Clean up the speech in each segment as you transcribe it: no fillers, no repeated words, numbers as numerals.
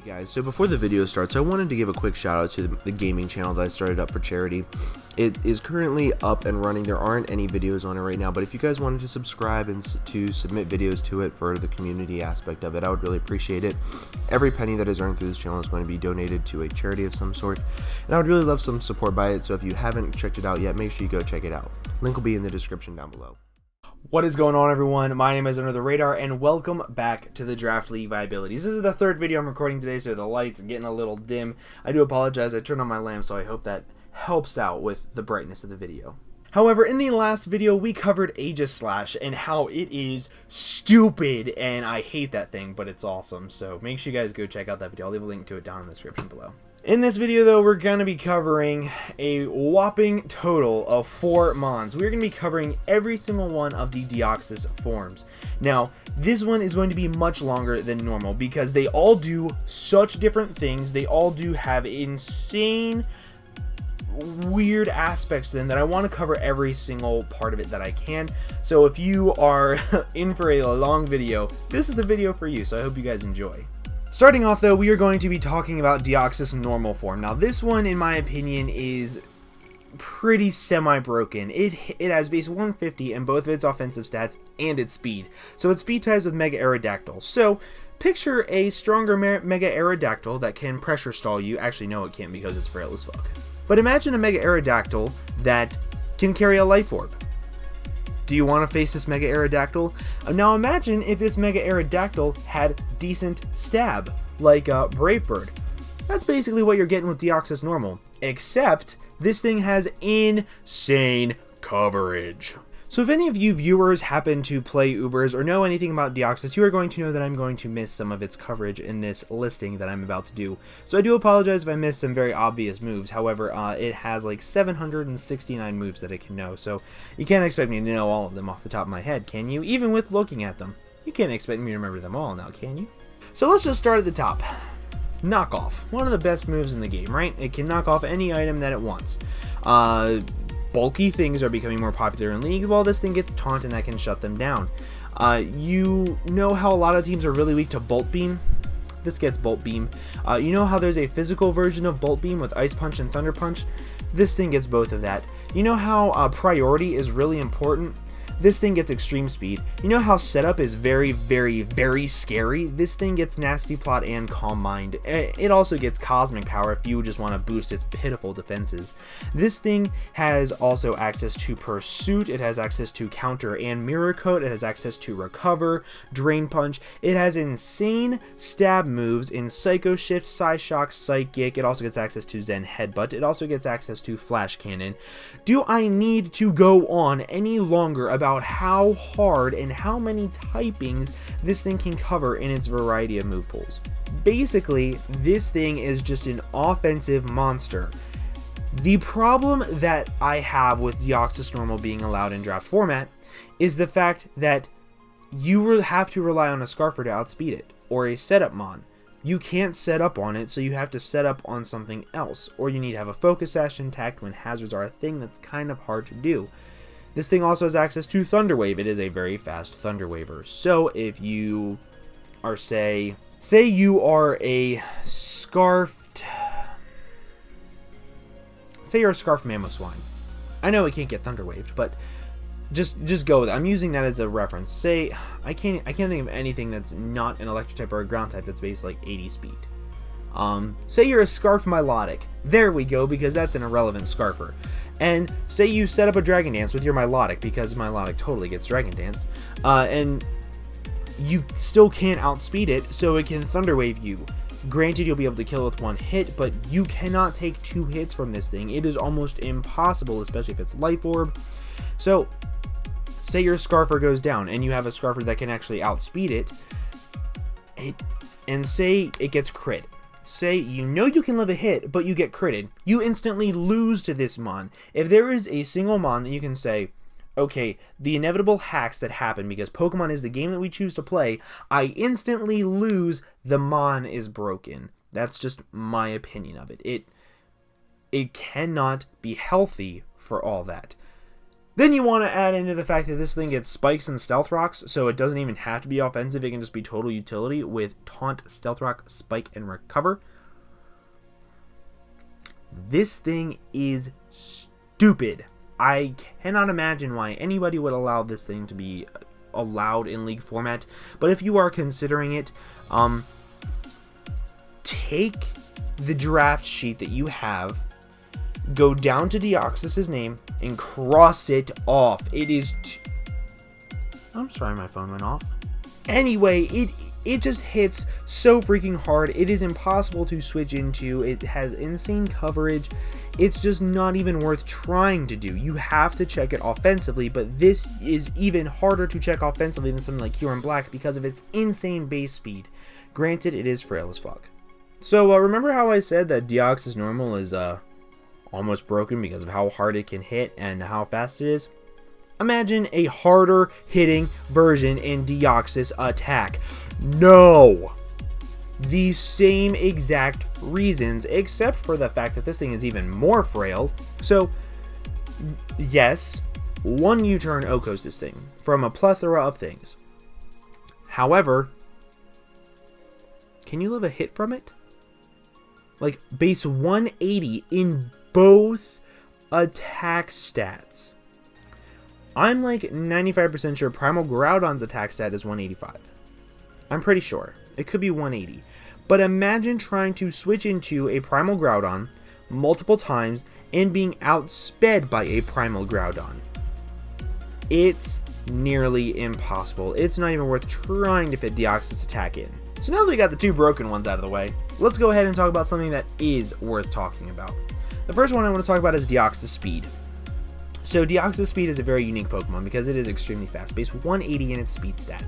Guys, so before the video starts, I wanted to give a quick shout out to the gaming channel that I started up for charity. It is currently up and running. There aren't any videos on it right now, but if you guys wanted to subscribe and to submit videos to it for the community aspect of it, I would really appreciate it. Every penny that is earned through this channel is going to be donated to a charity of some sort, and I would really love some support by it. So if you haven't checked it out yet, make sure you go check it out. Link will be in the description down below. What is going on, everyone? My name is Under the Radar, and welcome back to the Draft League Viabilities. This is the third video I'm recording today, so the light's getting a little dim. I do apologize. I turned on my lamp, so I hope that helps out with the brightness of the video. However, in the last video, we covered Aegislash and how it is stupid, and I hate that thing, but it's awesome. So make sure you guys go check out that video. I'll leave a link to it down in the description below. In this video, though, we're going to be covering a whopping total of 4 mons. We're going to be covering every single one of the Deoxys forms. Now, this one is going to be much longer than normal because they all do such different things. They all do have insane, weird aspects to them that I want to cover every single part of it that I can. So if you are in for a long video, this is the video for you, so I hope you guys enjoy. Starting off, though, we are going to be talking about Deoxys normal form. Now, this one, in my opinion, is pretty semi-broken. It has base 150 in both of its offensive stats and its speed. So its speed ties with Mega Aerodactyl. So picture a stronger Mega Aerodactyl that can pressure stall you. Actually, no, it can't because it's frail as fuck. But imagine a Mega Aerodactyl that can carry a Life Orb. Do you want to face this Mega Aerodactyl? Now imagine if this Mega Aerodactyl had decent stab, like Brave Bird. That's basically what you're getting with Deoxys normal, except this thing has insane coverage. So if any of you viewers happen to play Ubers or know anything about Deoxys, you are going to know that I'm going to miss some of its coverage in this listing that I'm about to do. So I do apologize if I missed some very obvious moves. However, it has like 769 moves that it can know, so you can't expect me to know all of them off the top of my head, can you? Even with looking at them. You can't expect me to remember them all now, can you? So let's just start at the top. Knockoff. One of the best moves in the game, right? It can knock off any item that it wants. Bulky things are becoming more popular in League. Well, this thing gets taunt and that can shut them down. You know how a lot of teams are really weak to Bolt Beam? This gets Bolt Beam. You know how there's a physical version of Bolt Beam with Ice Punch and Thunder Punch? This thing gets both of that. You know how priority is really important? This thing gets extreme speed. You know how setup is very, very, very scary? This thing gets nasty plot and calm mind. It also gets cosmic power if you just want to boost its pitiful defenses. This thing has also access to pursuit. It has access to counter and mirror coat. It has access to recover, drain punch. It has insane stab moves in Psycho Shift, Side Shock, Psychic. It also gets access to Zen Headbutt. It also gets access to Flash Cannon. Do I need to go on any longer about how hard and how many typings this thing can cover in its variety of move pools? Basically, this thing is just an offensive monster. The problem that I have with Deoxys normal being allowed in draft format is the fact that you will have to rely on a Scarfer to outspeed it, or a setup mon. You can't set up on it, so you have to set up on something else, or you need to have a Focus Sash intact when hazards are a thing that's kind of hard to do. This thing also has access to Thunder Wave. It is a very fast Thunder Waver. So if you are, say you are a Scarfed, say you're a Scarfed Mamoswine. I know it can't get Thunder Waved, but just go with it. I'm using that as a reference. Say, I can't think of anything that's not an Electric type or a Ground type that's based like 80 speed. Say you're a Scarfed Milotic. There we go, because that's an irrelevant Scarfer. And say you set up a Dragon Dance with your Milotic, because Milotic totally gets Dragon Dance, and you still can't outspeed it, so it can Thunder Wave you. Granted, you'll be able to kill it with 1 hit, but you cannot take 2 hits from this thing. It is almost impossible, especially if it's Life Orb. So, say your Scarfer goes down, and you have a Scarfer that can actually outspeed it, and say it gets crit. Say you know you can live a hit, but you get critted. You instantly lose to this mon. If there is a single mon that you can say, okay, the inevitable hacks that happen because Pokemon is the game that we choose to play, I instantly lose, the mon is broken. That's just my opinion of it. It cannot be healthy for all that. Then you want to add into the fact that this thing gets spikes and stealth rocks, so it doesn't even have to be offensive. It can just be total utility with taunt, stealth rock, spike, and recover. This thing is stupid. I cannot imagine why anybody would allow this thing to be allowed in League format. But if you are considering it, take the draft sheet that you have, go down to Deoxys' name, and cross it off. It is... I'm sorry, my phone went off. Anyway, it just hits so freaking hard. It is impossible to switch into. It has insane coverage. It's just not even worth trying to do. You have to check it offensively, but this is even harder to check offensively than something like Huron Black because of its insane base speed. Granted, it is frail as fuck. So remember how I said that Deoxys normal is almost broken because of how hard it can hit and how fast it is? Imagine a harder hitting version in Deoxys attack. No! The same exact reasons, except for the fact that this thing is even more frail. So, yes, one U-turn Okos this thing from a plethora of things. However, can you live a hit from it? Like, base 180 in both attack stats. I'm like 95% sure Primal Groudon's attack stat is 185. I'm pretty sure. It could be 180. But imagine trying to switch into a Primal Groudon multiple times and being outsped by a Primal Groudon. It's nearly impossible. It's not even worth trying to fit Deoxys attack in. So now that we got the two broken ones out of the way, let's go ahead and talk about something that is worth talking about. The first one I want to talk about is Deoxys Speed. So Deoxys Speed is a very unique Pokemon because it is extremely fast, base 180 in its speed stat.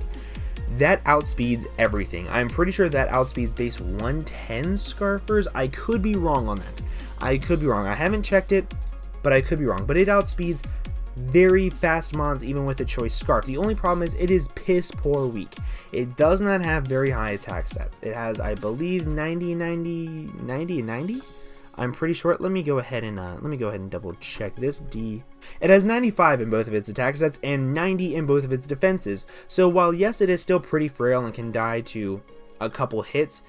That outspeeds everything. I'm pretty sure that outspeeds base 110 Scarfers. I could be wrong on that. I could be wrong. I haven't checked it, but I could be wrong. But it outspeeds very fast mons even with a choice Scarf. The only problem is it is piss poor weak. It does not have very high attack stats. It has, I believe, 90 and 90. I'm pretty sure. Let me go ahead and double check this. It has 95 in both of its attack stats and 90 in both of its defenses. So while yes, it is still pretty frail and can die to a couple hits,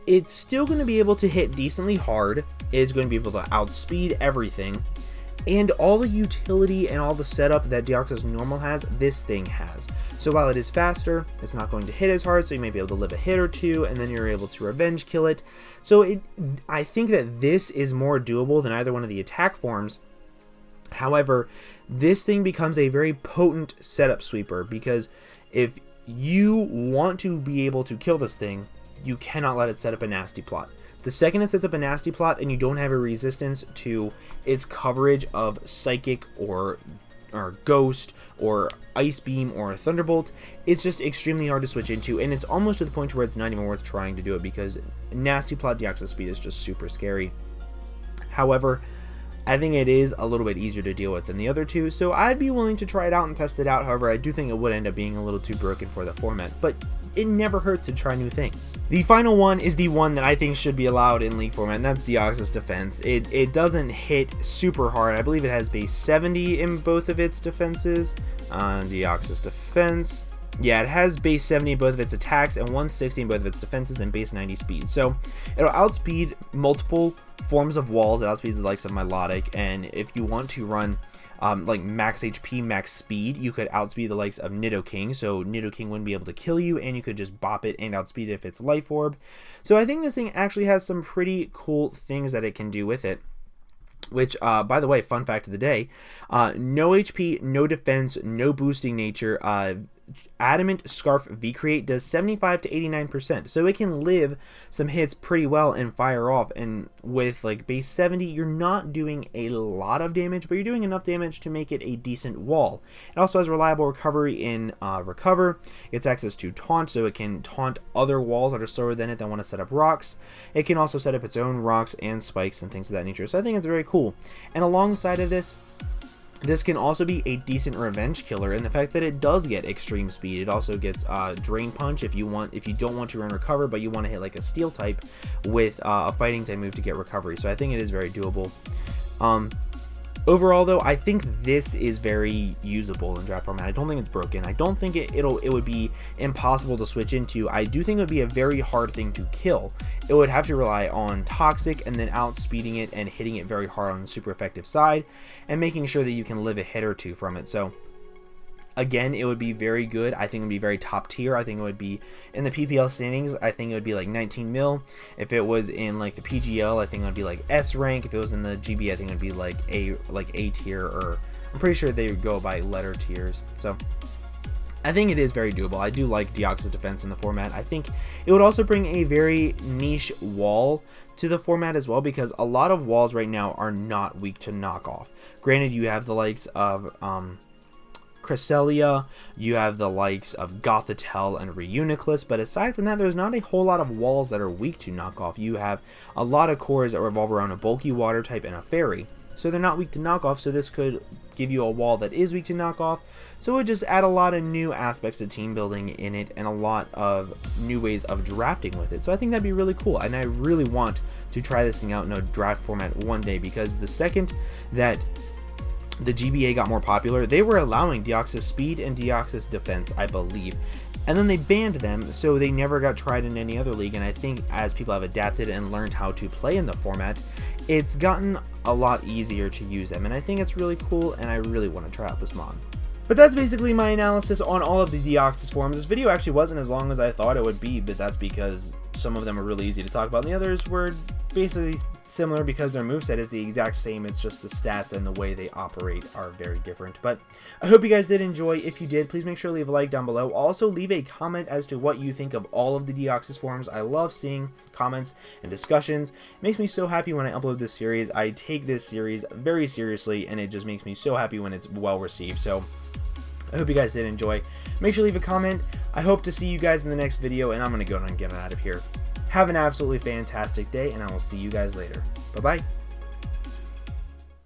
it's still going to be able to hit decently hard. It's going to be able to outspeed everything. And all the utility and all the setup that Deoxys normal has, this thing has. So while it is faster, it's not going to hit as hard, so you may be able to live a hit or two, and then you're able to revenge kill it. So I think that this is more doable than either one of the attack forms. However, this thing becomes a very potent setup sweeper, because if you want to be able to kill this thing, you cannot let it set up a nasty plot. The second it sets up a nasty plot and you don't have a resistance to its coverage of Psychic or Ghost or Ice Beam or Thunderbolt, it's just extremely hard to switch into, and it's almost to the point where it's not even worth trying to do it because nasty plot Deoxys Speed is just super scary. However, I think it is a little bit easier to deal with than the other two, so I'd be willing to try it out and test it out. However, I do think it would end up being a little too broken for the format, but it never hurts to try new things. The final one is the one that I think should be allowed in League format, and that's Deoxys Defense. It doesn't hit super hard. I believe it has base 70 in both of its defenses. Deoxys Defense. Yeah, it has base 70 in both of its attacks and 160 in both of its defenses and base 90 speed. So it'll outspeed multiple forms of walls. It outspeeds the likes of Milotic, and if you want to run like max HP, max speed, you could outspeed the likes of Nidoking, so Nidoking wouldn't be able to kill you, and you could just bop it and outspeed it if it's Life Orb. So I think this thing actually has some pretty cool things that it can do with it. Which, by the way, fun fact of the day, no HP, no defense, no boosting nature, Adamant Scarf V-Create does 75 to 89%, so it can live some hits pretty well and fire off. And with like base 70, you're not doing a lot of damage, but you're doing enough damage to make it a decent wall. It also has reliable recovery in Recover. It's access to Taunt, so it can taunt other walls that are slower than it that want to set up rocks. It can also set up its own rocks and spikes and things of that nature, so I think it's very cool. And alongside of this can also be a decent revenge killer in the fact that it does get extreme speed. It also gets Drain Punch if you don't want to run Recover, but you want to hit like a Steel type with a Fighting type move to get recovery. So I think it is very doable. Overall, though, I think this is very usable in draft format. I don't think it's broken. I don't think it would be impossible to switch into. I do think it would be a very hard thing to kill. It would have to rely on Toxic and then outspeeding it and hitting it very hard on the super effective side and making sure that you can live a hit or two from it. So again, it would be very good. I think it would be very top tier. I think it would be in the PPL standings. I think it would be like 19 mil. If it was in like the PGL, I think it would be like S rank. If it was in the GB, I think it would be like A tier, or I'm pretty sure they would go by letter tiers. So I think it is very doable. I do like Deoxys defense in the format. I think it would also bring a very niche wall to the format as well, because a lot of walls right now are not weak to knockoff. Granted, you have the likes of Cresselia, you have the likes of Gothitelle and Reuniclus, but aside from that, there's not a whole lot of walls that are weak to knockoff. You have a lot of cores that revolve around a bulky water type and a fairy, so they're not weak to knockoff. So this could give you a wall that is weak to knockoff, so it would just add a lot of new aspects to team building in it and a lot of new ways of drafting with it. So I think that'd be really cool, and I really want to try this thing out in a draft format one day, because the second that the GBA got more popular, they were allowing Deoxys speed and Deoxys defense, I believe, and then they banned them, so they never got tried in any other league. And I think as people have adapted and learned how to play in the format, it's gotten a lot easier to use them, and I think it's really cool, and I really want to try out this mod. But that's basically my analysis on all of the Deoxys forms. This video actually wasn't as long as I thought it would be, but that's because some of them are really easy to talk about, and the others were basically similar because their moveset is the exact same. It's just the stats and the way they operate are very different. But I hope you guys did enjoy. If you did, please make sure to leave a like down below. Also, leave a comment as to what you think of all of the Deoxys forms. I love seeing comments and discussions. It makes me so happy when I upload this series. I take this series very seriously, and it just makes me so happy when it's well received. So I hope you guys did enjoy. Make sure to leave a comment. I hope to see you guys in the next video, and I'm going to go and get out of here. Have an absolutely fantastic day, and I will see you guys later. Bye-bye.